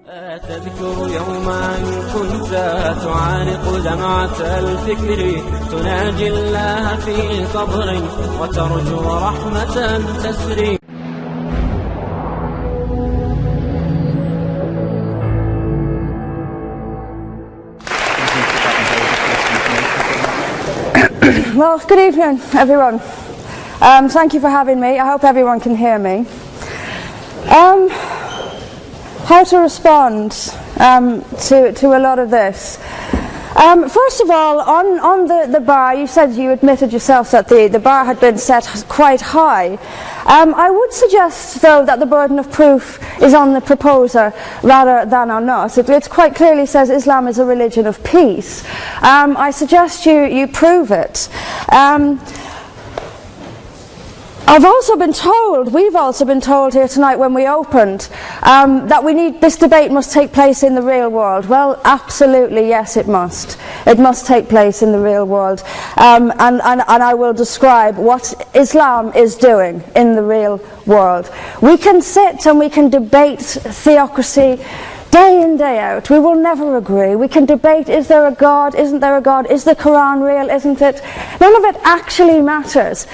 تذكر يوما كنت تعانق دمعة الفكر تناجي الله في صبر وترجو رحمة تسري. Well, good evening, everyone. Thank you for having me. I hope everyone can hear me. How to respond to a lot of this. First of all, on the bar, you said you admitted yourself that the bar had been set quite high. I would suggest, though, that the burden of proof is on the proposer rather than on us. It quite clearly says Islam is a religion of peace. I suggest you prove it. We've also been told here tonight when we opened that this debate must take place in the real world. Well, absolutely, yes, it must. It must take place in the real world. And I will describe what Islam is doing in the real world. We can sit and we can debate theocracy day in, day out. We will never agree. We can debate, is there a God, isn't there a God, is the Quran real, isn't it? None of it actually matters.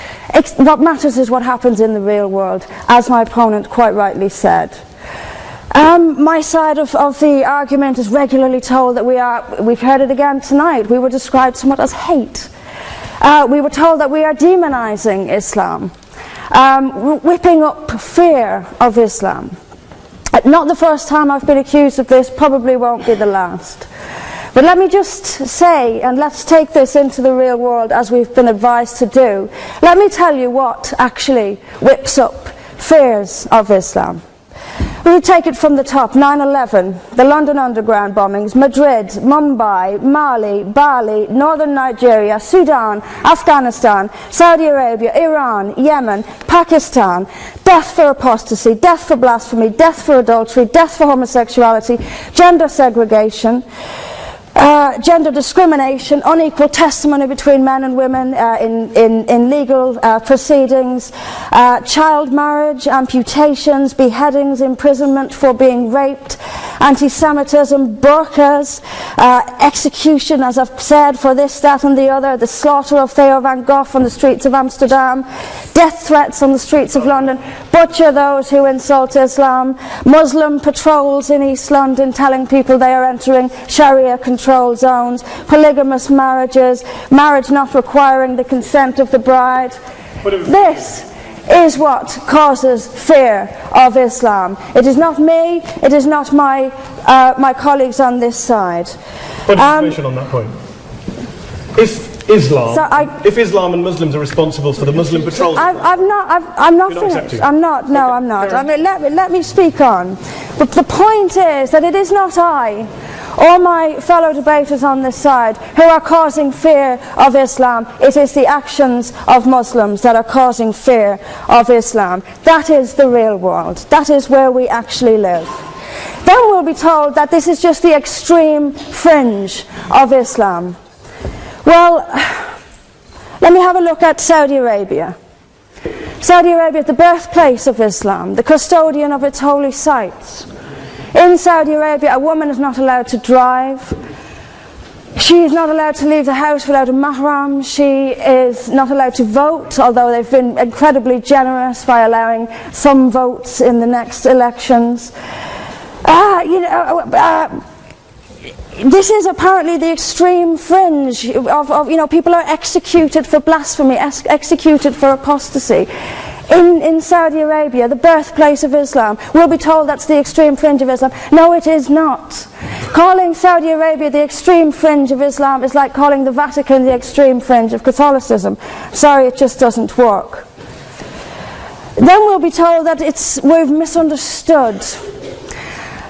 What matters is what happens in the real world, as my opponent quite rightly said. My side of the argument is regularly told that we've heard it again tonight, we were described somewhat as hate. We were told that we are demonizing Islam, whipping up fear of Islam. Not the first time I've been accused of this, probably won't be the last. But let me just say, and let's take this into the real world as we've been advised to do. Let me tell you what actually whips up fears of Islam. We take it from the top. 9/11, the London Underground bombings, Madrid, Mumbai, Mali, Bali, northern Nigeria, Sudan, Afghanistan, Saudi Arabia, Iran, Yemen, Pakistan, death for apostasy, death for blasphemy, death for adultery, death for homosexuality, gender segregation, gender discrimination, unequal testimony between men and women in legal proceedings, child marriage, amputations, beheadings, imprisonment for being raped, anti-Semitism, burqas, execution, as I've said, for this, that and the other, the slaughter of Theo van Gogh on the streets of Amsterdam, death threats on the streets of London, butcher those who insult Islam, Muslim patrols in East London telling people they are entering Sharia control zones, polygamous marriages, marriage not requiring the consent of the bride. This is what causes fear of Islam. It is not me, it is not my colleagues on this side. What information on that point? If Islam and Muslims are responsible for the Muslim patrols, I'm not finished. I'm not. I mean, let me speak on. But the point is that it is not I or my fellow debaters on this side who are causing fear of Islam. It is the actions of Muslims that are causing fear of Islam. That is the real world. That is where we actually live. Then we'll be told that this is just the extreme fringe of Islam. Well, let me have a look at Saudi Arabia. Saudi Arabia is the birthplace of Islam, the custodian of its holy sites. In Saudi Arabia, a woman is not allowed to drive. She is not allowed to leave the house without a mahram. She is not allowed to vote, although they've been incredibly generous by allowing some votes in the next elections. This is apparently the extreme fringe of people are executed for blasphemy, executed for apostasy. In Saudi Arabia, the birthplace of Islam, we'll be told that's the extreme fringe of Islam. No, it is not. Calling Saudi Arabia the extreme fringe of Islam is like calling the Vatican the extreme fringe of Catholicism. Sorry, it just doesn't work. Then we'll be told that we've misunderstood.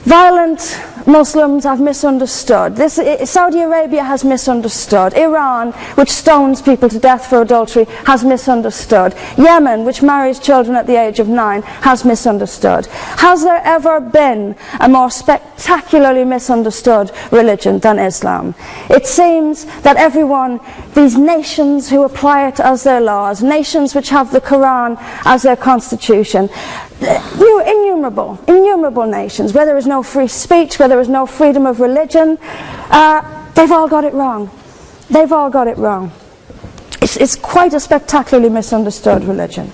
Violent Muslims have misunderstood. Saudi Arabia has misunderstood. Iran, which stones people to death for adultery, has misunderstood. Yemen, which marries children at the age of 9, has misunderstood. Has there ever been a more spectacularly misunderstood religion than Islam? It seems that these nations who apply it as their laws, nations which have the Quran as their constitution, innumerable nations, where there is no free speech, where there is no freedom of religion, they've all got it wrong. They've all got it wrong. It's quite a spectacularly misunderstood religion.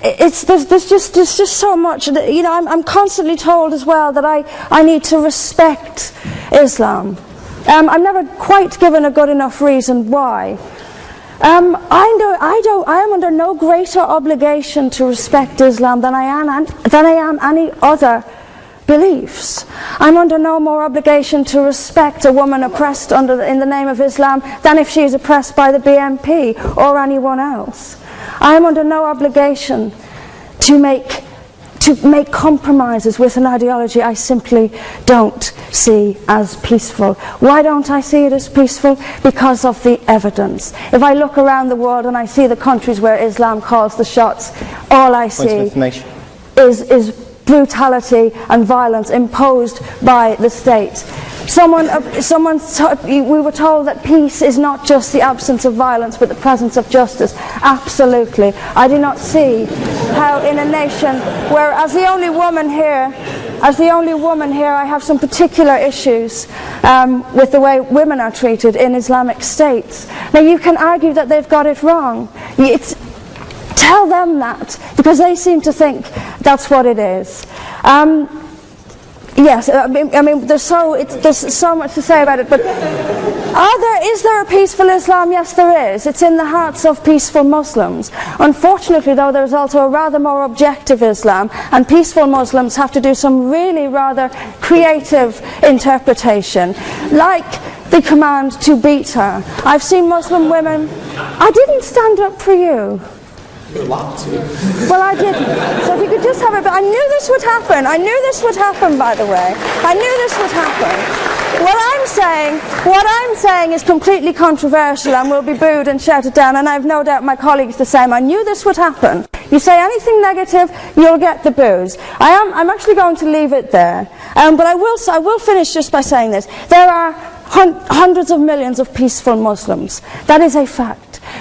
There's just so much. I'm constantly told as well that I need to respect Islam. I'm never quite given a good enough reason why. I am under no greater obligation to respect Islam than I am any other beliefs. I'm under no more obligation to respect a woman oppressed in the name of Islam than if she is oppressed by the BNP or anyone else. I am under no obligation to make compromises with an ideology I simply don't see as peaceful. Why don't I see it as peaceful? Because of the evidence. If I look around the world and I see the countries where Islam calls the shots, all I see is brutality and violence imposed by the state. We were told that peace is not just the absence of violence but the presence of justice. Absolutely. I do not see how in a nation where, as the only woman here, I have some particular issues with the way women are treated in Islamic states. Now you can argue that they've got it wrong. Tell them that, because they seem to think that's what it is. Yes, there's so much to say about it, but is there a peaceful Islam? Yes, there is. It's in the hearts of peaceful Muslims. Unfortunately, though, there's also a rather more objective Islam, and peaceful Muslims have to do some really rather creative interpretation, like the command to beat her. I've seen Muslim women. I didn't stand up for you. Well, I didn't. So if you could just have it. But I knew this would happen. I knew this would happen, by the way. I knew this would happen. What I'm saying is completely controversial and will be booed and shouted down, and I have no doubt my colleagues the same. I knew this would happen. You say anything negative, you'll get the boos. I'm actually going to leave it there. But I will finish just by saying this. There are hundreds of millions of peaceful Muslims. That is a fact.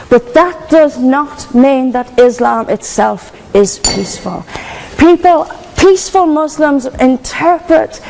But that does not mean that Islam itself is peaceful. Peaceful Muslims interpret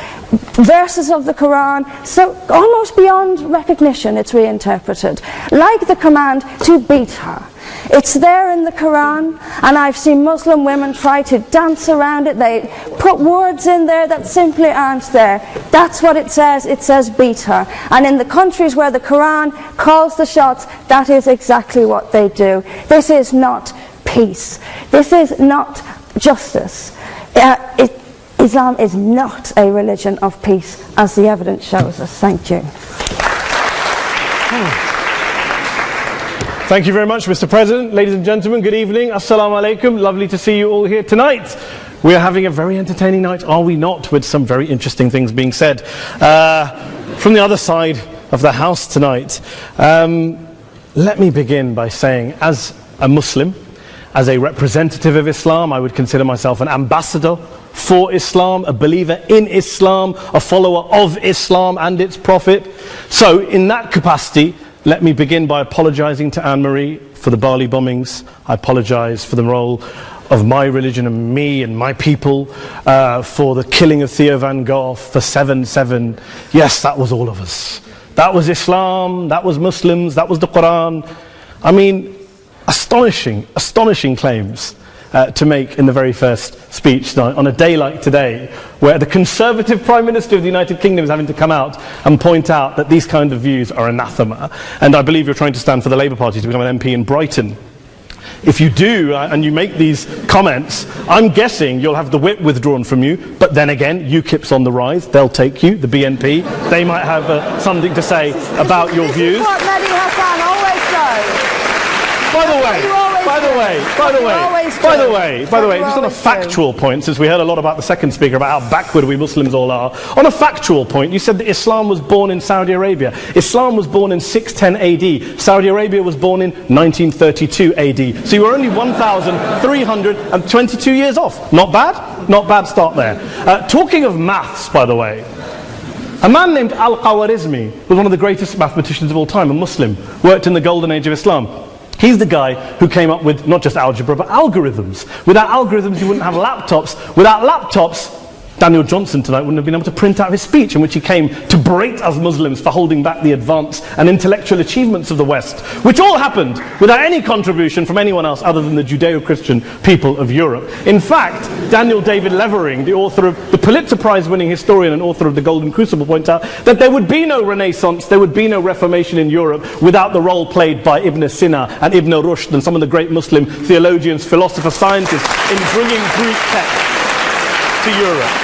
verses of the Quran so almost beyond recognition. It's reinterpreted, like the command to beat her. It's there in the Quran, and I've seen Muslim women try to dance around it. They put words in there that simply aren't there. That's what it says. It says beat her. And in the countries where the Quran calls the shots, that is exactly what they do. This is not peace. This is not justice. Islam is not a religion of peace, as the evidence shows us. Thank you. Thank you very much, Mr. President. Ladies and gentlemen, good evening. Assalamu alaikum. Lovely to see you all here tonight. We are having a very entertaining night, are we not, with some very interesting things being said from the other side of the house tonight. Let me begin by saying, as a Muslim, as a representative of Islam, I would consider myself an ambassador for Islam, a believer in Islam, a follower of Islam and its Prophet. So in that capacity, let me begin by apologizing to Anne-Marie for the Bali bombings. I apologize for the role of my religion and me and my people, for the killing of Theo van Gogh, for 7/7. Yes, that was all of us. That was Islam, that was Muslims, that was the Quran. I mean, astonishing claims to make in the very first speech tonight, on a day like today, where the Conservative Prime Minister of the United Kingdom is having to come out and point out that these kind of views are anathema. And I believe you're trying to stand for the Labour Party to become an MP in Brighton. If you do, and you make these comments, I'm guessing you'll have the whip withdrawn from you. But then again, UKIP's on the rise. They'll take you, the BNP. They might have something to say about your views. This is what Mehdi Hassan always does. By the way, just on a factual point, since we heard a lot about the second speaker, about how backward we Muslims all are, on a factual point, you said that Islam was born in Saudi Arabia. Islam was born in 610 AD. Saudi Arabia was born in 1932 AD. So you were only 1,322 years off. Not bad? Not bad start there. Talking of maths, by the way, a man named Al-Khawarizmi was one of the greatest mathematicians of all time, a Muslim, worked in the golden age of Islam. He's the guy who came up with not just algebra, but algorithms. Without algorithms, you wouldn't have laptops. Without laptops, Daniel Johnson tonight wouldn't have been able to print out his speech in which he came to berate us Muslims for holding back the advance and intellectual achievements of the West, which all happened without any contribution from anyone else other than the Judeo-Christian people of Europe. In fact, Daniel David Levering, the author of the Pulitzer Prize-winning historian and author of The Golden Crucible, points out that there would be no Renaissance, there would be no Reformation in Europe without the role played by Ibn Sina and Ibn Rushd and some of the great Muslim theologians, philosophers, scientists in bringing Greek texts to Europe.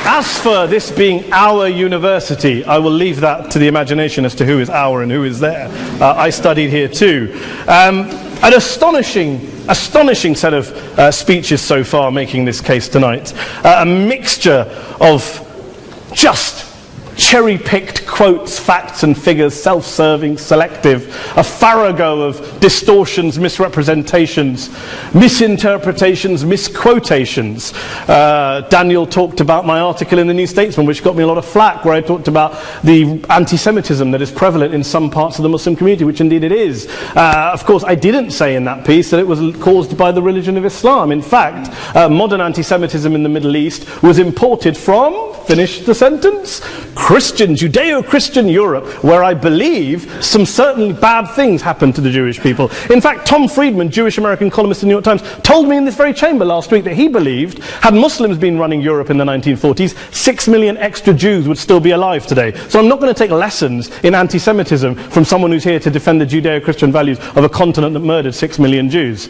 As for this being our university, I will leave that to the imagination as to who is our and who is there. I studied here too. An astonishing set of speeches so far making this case tonight. A mixture of just cherry-picked quotes, facts and figures, self-serving, selective, a farrago of distortions, misrepresentations, misinterpretations, misquotations. Daniel talked about my article in the New Statesman, which got me a lot of flack, where I talked about the anti-Semitism that is prevalent in some parts of the Muslim community, which indeed it is. Of course, I didn't say in that piece that it was caused by the religion of Islam. In fact, modern anti-Semitism in the Middle East was imported from, finish the sentence, Christian, Judeo-Christian Europe, where I believe some certainly bad things happened to the Jewish people. In fact, Tom Friedman, Jewish-American columnist in the New York Times, told me in this very chamber last week that he believed, had Muslims been running Europe in the 1940s, 6 million extra Jews would still be alive today. So I'm not going to take lessons in anti-Semitism from someone who's here to defend the Judeo-Christian values of a continent that murdered 6 million Jews.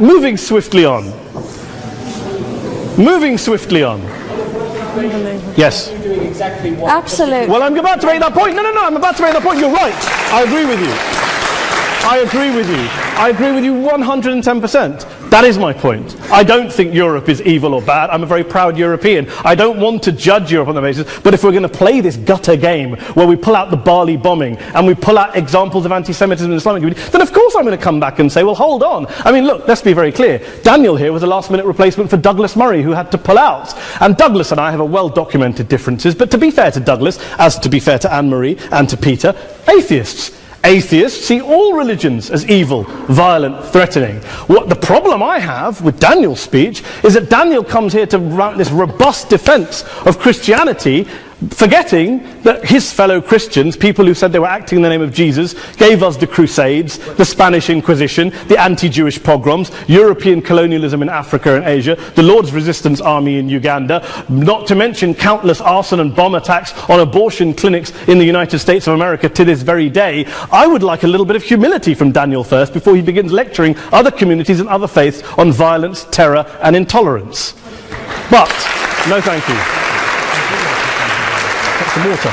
Moving swiftly on. Yes. Absolutely. Well, I'm about to make that point. No, I'm about to make that point. You're right. I agree with you. I agree with you 110%. That is my point. I don't think Europe is evil or bad. I'm a very proud European. I don't want to judge Europe on that basis, but if we're going to play this gutter game where we pull out the Bali bombing and we pull out examples of anti-Semitism in the Islamic community, then of course I'm going to come back and say, well, hold on. I mean, look, let's be very clear. Daniel here was a last-minute replacement for Douglas Murray, who had to pull out. And Douglas and I have a well-documented differences, but to be fair to Douglas, as to be fair to Anne-Marie and to Peter, atheists. Atheists see all religions as evil, violent, threatening. What the problem I have with Daniel's speech is that Daniel comes here to run this robust defense of Christianity, forgetting that his fellow Christians, people who said they were acting in the name of Jesus, gave us the Crusades, the Spanish Inquisition, the anti-Jewish pogroms, European colonialism in Africa and Asia, the Lord's Resistance Army in Uganda, not to mention countless arson and bomb attacks on abortion clinics in the United States of America to this very day. I would like a little bit of humility from Daniel first before he begins lecturing other communities and other faiths on violence, terror and intolerance. But, no thank you. Some water.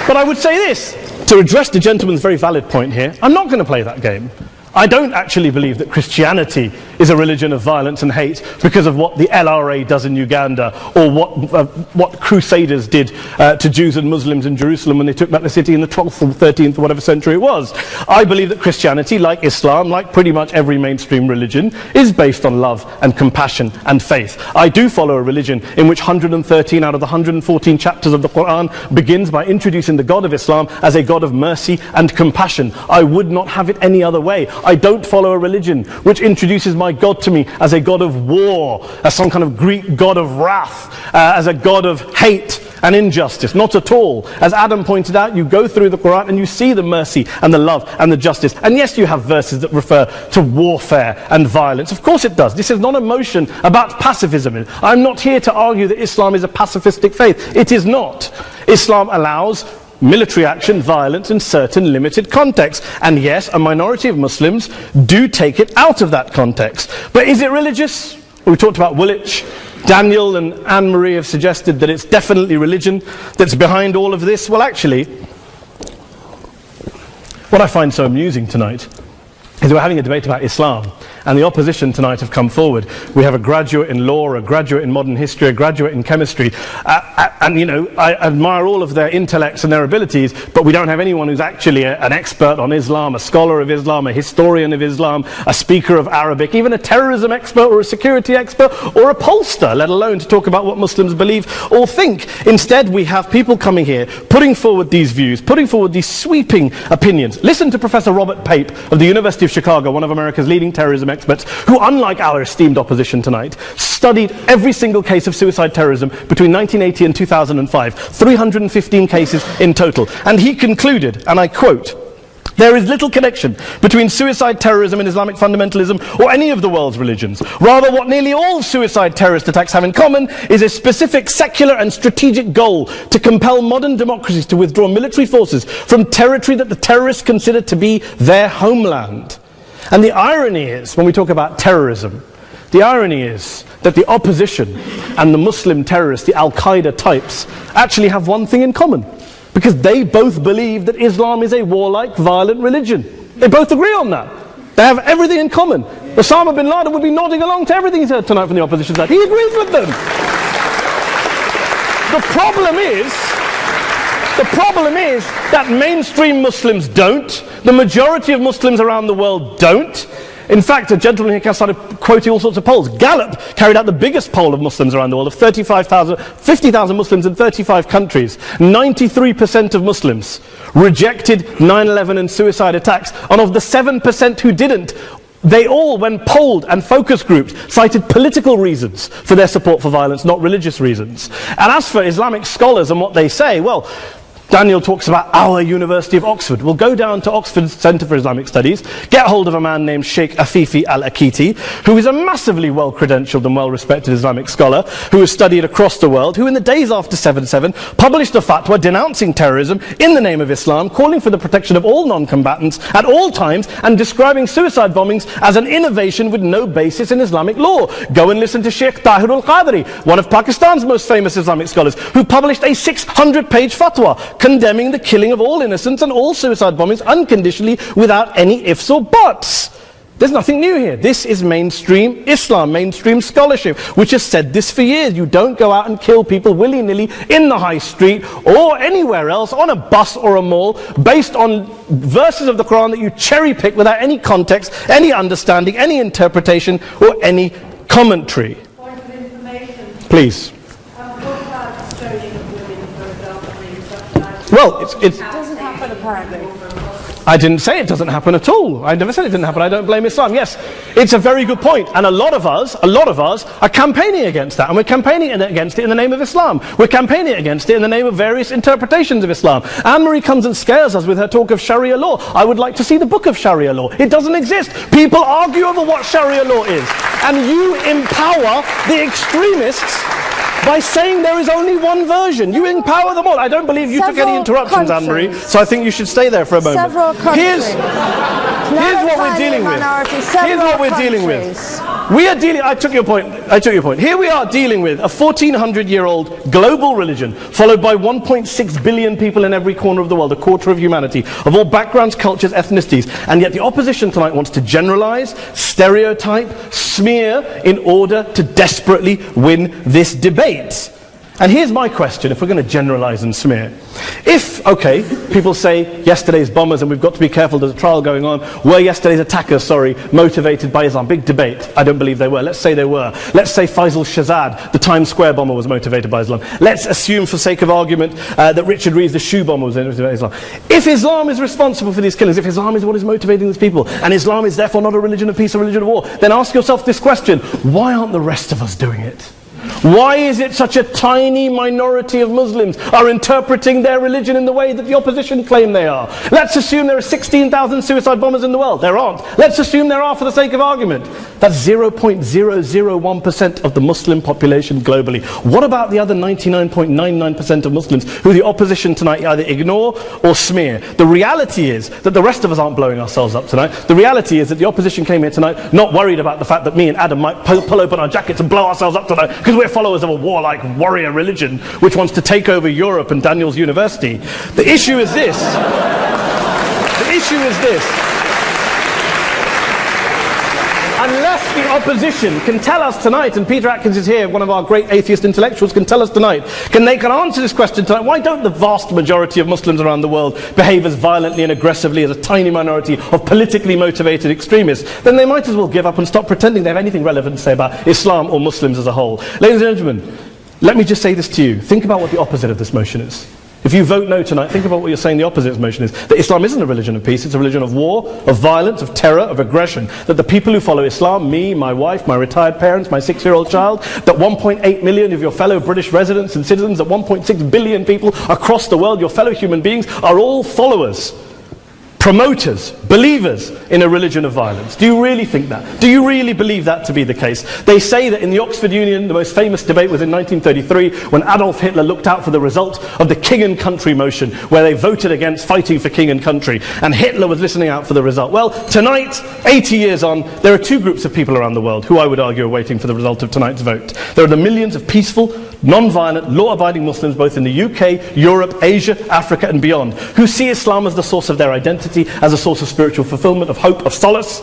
But I would say this, to address the gentleman's very valid point here, I'm not going to play that game. I don't actually believe that Christianity is a religion of violence and hate because of what the LRA does in Uganda or what Crusaders did to Jews and Muslims in Jerusalem when they took back the city in the 12th or 13th or whatever century it was. I believe that Christianity, like Islam, like pretty much every mainstream religion, is based on love and compassion and faith. I do follow a religion in which 113 out of the 114 chapters of the Quran begins by introducing the God of Islam as a God of mercy and compassion. I would not have it any other way. I don't follow a religion which introduces my God to me as a God of war, as some kind of Greek God of wrath, as a God of hate and injustice. Not at all. As Adam pointed out, you go through the Quran and you see the mercy and the love and the justice. And yes, you have verses that refer to warfare and violence. Of course it does. This is not a motion about pacifism. I'm not here to argue that Islam is a pacifistic faith. It is not. Islam allows military action, violence in certain limited contexts. And yes, a minority of Muslims do take it out of that context. But is it religious? We talked about Woolwich. Daniel and Anne-Marie have suggested that it's definitely religion that's behind all of this. Well, actually, what I find so amusing tonight is we're having a debate about Islam, and the opposition tonight have come forward. We have a graduate in law, a graduate in modern history, a graduate in chemistry, and you know, I admire all of their intellects and their abilities, but we don't have anyone who's actually an expert on Islam, a scholar of Islam, a historian of Islam, a speaker of Arabic, even a terrorism expert or a security expert or a pollster, let alone to talk about what Muslims believe or think. Instead, we have people coming here, putting forward these views, putting forward these sweeping opinions. Listen to Professor Robert Pape of the University of Chicago, one of America's leading terrorism experts, who, unlike our esteemed opposition tonight, studied every single case of suicide terrorism between 1980 and 2005, 315 cases in total. And he concluded, and I quote, "There is little connection between suicide terrorism and Islamic fundamentalism or any of the world's religions. Rather, what nearly all suicide terrorist attacks have in common is a specific secular and strategic goal to compel modern democracies to withdraw military forces from territory that the terrorists consider to be their homeland." And the irony is, when we talk about terrorism, the irony is that the opposition and the Muslim terrorists, the Al-Qaeda types, actually have one thing in common. Because they both believe that Islam is a warlike, violent religion. They both agree on that. They have everything in common. Osama bin Laden would be nodding along to everything he's heard tonight from the opposition side. He agrees with them. The problem is that mainstream Muslims don't. The majority of Muslims around the world don't. In fact, a gentleman here started quoting all sorts of polls. Gallup carried out the biggest poll of Muslims around the world, of 50,000 Muslims in 35 countries. 93% of Muslims rejected 9/11 and suicide attacks. And of the 7% who didn't, they all, when polled and focus grouped, cited political reasons for their support for violence, not religious reasons. And as for Islamic scholars and what they say, well, Daniel talks about our University of Oxford. We'll go down to Oxford Centre for Islamic Studies, get hold of a man named Sheikh Afifi al-Akiti, who is a massively well-credentialed and well-respected Islamic scholar, who has studied across the world, who in the days after 7/7 published a fatwa denouncing terrorism in the name of Islam, calling for the protection of all non-combatants at all times, and describing suicide bombings as an innovation with no basis in Islamic law. Go and listen to Sheikh Tahir al-Qadri, one of Pakistan's most famous Islamic scholars, who published a 600-page fatwa condemning the killing of all innocents and all suicide bombings unconditionally without any ifs or buts. There's nothing new here. This is mainstream Islam, mainstream scholarship, which has said this for years. You don't go out and kill people willy-nilly in the high street or anywhere else, on a bus or a mall, based on verses of the Quran that you cherry-pick without any context, any understanding, any interpretation, or any commentary. Point of information. Please. Well, it doesn't happen apparently. I didn't say it doesn't happen at all. I never said it didn't happen. I don't blame Islam. Yes, it's a very good point. And a lot of us are campaigning against that. And we're campaigning against it in the name of Islam. We're campaigning against it in the name of various interpretations of Islam. Anne-Marie comes and scares us with her talk of Sharia law. I would like to see the book of Sharia law. It doesn't exist. People argue over what Sharia law is. And you empower the extremists by saying there is only one version. You empower them all. I don't believe you took any interruptions, Anne-Marie, so I think you should stay there for a moment. Several countries. Here's what we're dealing with. Here's what we're dealing with. We are dealing, I took your point. Here we are dealing with a 1400-year-old global religion, followed by 1.6 billion people in every corner of the world, a quarter of humanity, of all backgrounds, cultures, ethnicities. And yet the opposition tonight wants to generalize, stereotype, smear, in order to desperately win this debate. And here's my question, if we're going to generalize and smear. If, okay, people say yesterday's bombers, and we've got to be careful, there's a trial going on, were yesterday's attackers, motivated by Islam? Big debate. I don't believe they were. Let's say they were. Let's say Faisal Shahzad, the Times Square bomber, was motivated by Islam. Let's assume, for sake of argument, that Richard Reeves, the shoe bomber, was motivated by Islam. If Islam is responsible for these killings, if Islam is what is motivating these people, and Islam is therefore not a religion of peace, a religion of war, then ask yourself this question: why aren't the rest of us doing it? Why is it such a tiny minority of Muslims are interpreting their religion in the way that the opposition claim they are? Let's assume there are 16,000 suicide bombers in the world. There aren't. Let's assume there are for the sake of argument. That's 0.001% of the Muslim population globally. What about the other 99.99% of Muslims who the opposition tonight either ignore or smear? The reality is that the rest of us aren't blowing ourselves up tonight. The reality is that the opposition came here tonight not worried about the fact that me and Adam might pull open our jackets and blow ourselves up tonight, because we're followers of a warlike warrior religion which wants to take over Europe and Daniel's university. The issue is this. The issue is this. unless the opposition can tell us tonight, and Peter Atkins is here, one of our great atheist intellectuals, can tell us tonight, can answer this question tonight, why don't the vast majority of Muslims around the world behave as violently and aggressively as a tiny minority of politically motivated extremists? Then they might as well give up and stop pretending they have anything relevant to say about Islam or Muslims as a whole. Ladies and gentlemen, let me just say this to you. Think about what the opposite of this motion is. If you vote no tonight, think about what you're saying the opposite of this motion is. That Islam isn't a religion of peace, it's a religion of war, of violence, of terror, of aggression. That the people who follow Islam, me, my wife, my retired parents, my 6-year-old child, that 1.8 million of your fellow British residents and citizens, that 1.6 billion people across the world, your fellow human beings, are all followers, promoters, believers in a religion of violence. Do you really think that? Do you really believe that to be the case? They say that in the Oxford Union, the most famous debate was in 1933, when Adolf Hitler looked out for the result of the King and Country motion, where they voted against fighting for king and country, and Hitler was listening out for the result. Well, tonight, 80 years on, there are two groups of people around the world who I would argue are waiting for the result of tonight's vote. There are the millions of peaceful, non-violent, law-abiding Muslims, both in the UK, Europe, Asia, Africa and beyond, who see Islam as the source of their identity, as a source of spiritual fulfillment, of hope, of solace.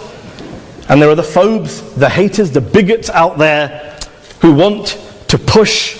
And there are the phobes, the haters, the bigots out there who want to push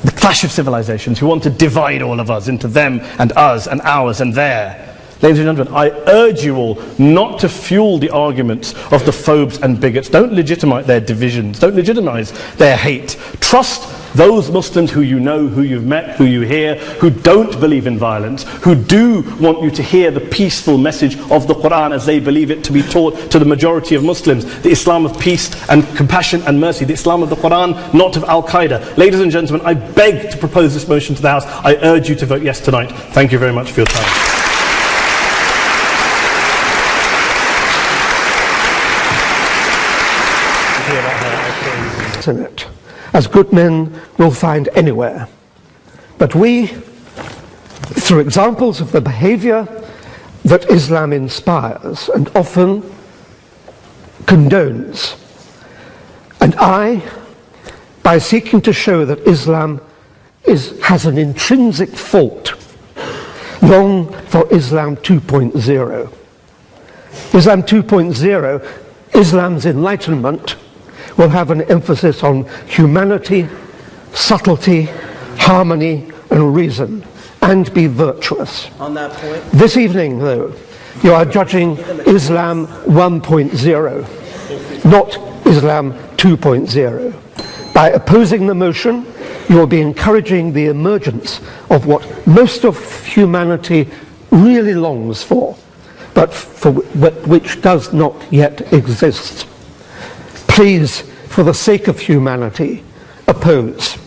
the clash of civilizations, who want to divide all of us into them and us and ours and their. Ladies and gentlemen, I urge you all not to fuel the arguments of the phobes and bigots. Don't legitimize their divisions. Don't legitimize their hate. Trust those Muslims who you know, who you've met, who you hear, who don't believe in violence, who do want you to hear the peaceful message of the Quran as they believe it to be taught to the majority of Muslims. The Islam of peace and compassion and mercy. The Islam of the Quran, not of Al-Qaeda. Ladies and gentlemen, I beg to propose this motion to the House. I urge you to vote yes tonight. Thank you very much for your time. In it, as good men will find anywhere. But we, through examples of the behavior that Islam inspires and often condones, and by seeking to show that Islam has an intrinsic fault, long for Islam 2.0. Islam 2.0, Islam's enlightenment, will have an emphasis on humanity, subtlety, harmony, and reason, and be virtuous. On that point, this evening, though, you are judging Islam 1.0, not Islam 2.0. By opposing the motion, you will be encouraging the emergence of what most of humanity really longs for, but which does not yet exist. Please, for the sake of humanity, oppose.